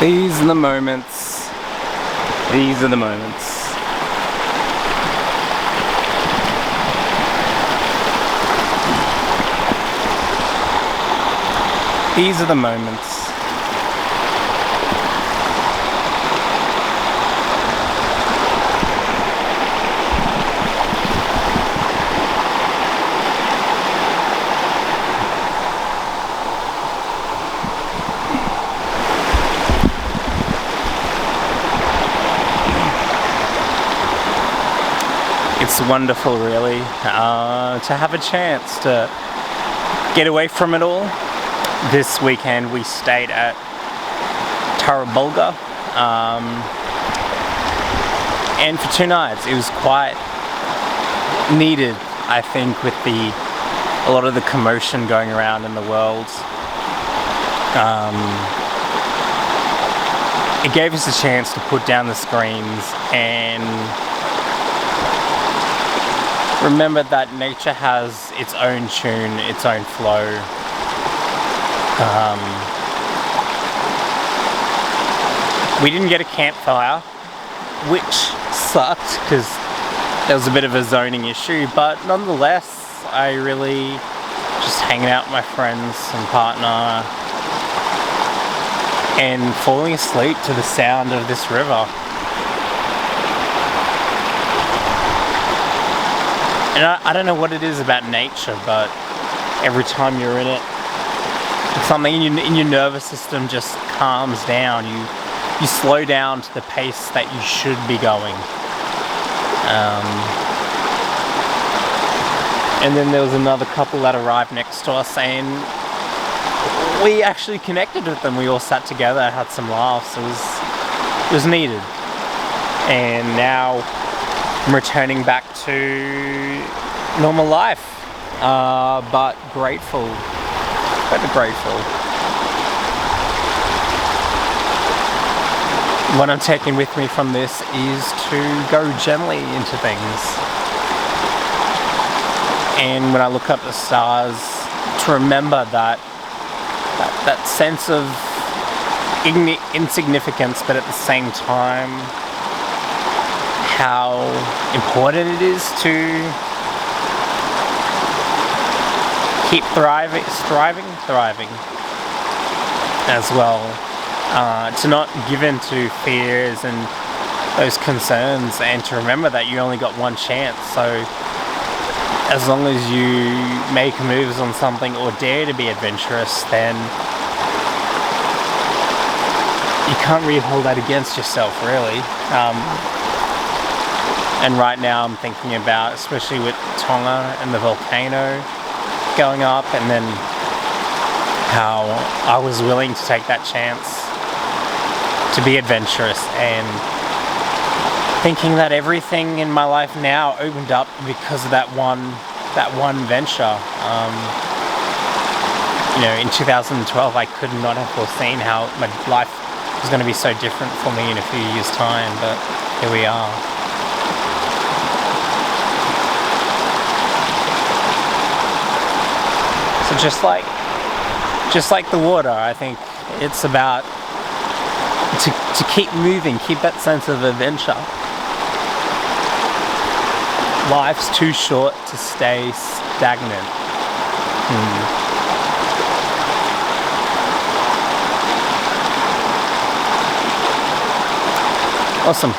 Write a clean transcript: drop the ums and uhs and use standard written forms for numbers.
These are the moments. These are the moments. These are the moments. It's wonderful, really, to have a chance to get away from it all. This weekend we stayed at Tarabulga, and for 2 nights. It was quite needed, I think, with a lot of the commotion going around in the world. It gave us a chance to put down the screens and remember that nature has its own tune, its own flow. We didn't get a campfire, which sucked because there was a bit of a zoning issue, but nonetheless, I really just hanging out with my friends and partner and falling asleep to the sound of this river. And I don't know what it is about nature, but every time you're in it, something in your nervous system just calms down. You slow down to the pace that you should be going. And then there was another couple that arrived next to us, and we actually connected with them. We all sat together, had some laughs. It was needed. And now I'm returning back to normal life, but grateful. What I'm taking with me from this is to go gently into things. And when I look up the stars, to remember that sense of insignificance, but at the same time, how important it is to keep thriving as well. To not give in to fears and those concerns, and to remember that you only got one chance. So as long as you make moves on something or dare to be adventurous, then you can't really hold that against yourself, really. And right now I'm thinking about, especially with Tonga and the volcano going up, and then how I was willing to take that chance to be adventurous, and thinking that everything in my life now opened up because of that one venture. In 2012 I could not have foreseen how my life was going to be so different for me in a few years' time, but here we are. So just like the water, I think it's about to keep moving, keep that sense of adventure. Life's too short to stay stagnant. Awesome.